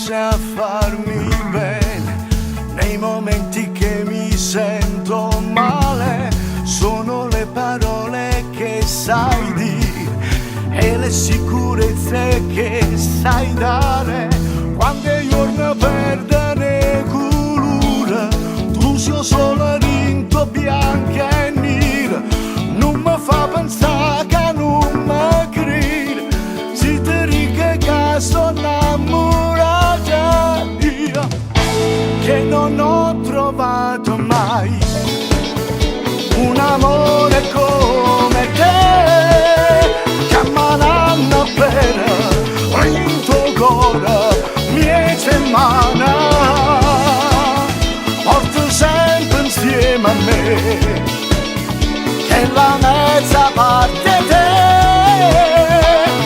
sa farmi bene nei momenti che mi sento male. Sono le parole che sai dire e le sicurezze che sai dare. Quando i giorni perdono colore, tu sei solo rinto bianca e nera. Non mi fa pensare che non mi credi, se ti dico che sono innamorata io, che non ho trovato mai un amore come te, che mi danno per rinto cuore, miete mano, porto sempre insieme a me, che la mezza parte te,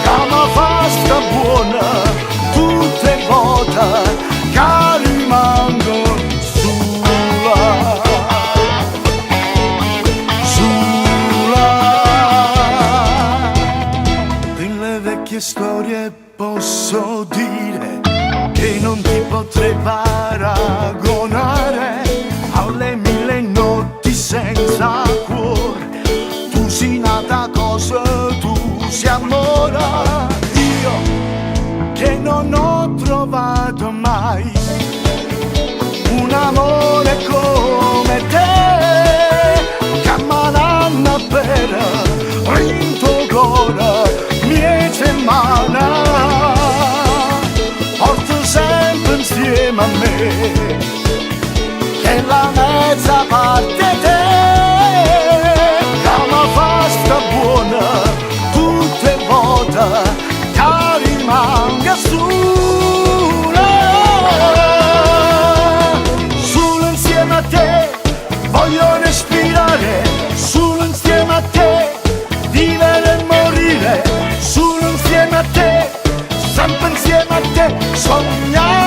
che mi fa sta buona tutte le volte che rimango storie posso dire che non ti potrei paragonare alle mille notti senza cuore. Tu sei nata cosa, tu sei amore. Io che non ho trovato mai un amore come te, che mi danno per rinto cuore, miete mano, porto sempre insieme a me, che la mezza parte te, che mi fa sta buona tutte le volte che rimanga sola. Solo insieme a te voglio respirare, solo insieme a te vivere e morire, solo insieme a te, sempre insieme a te, sognare.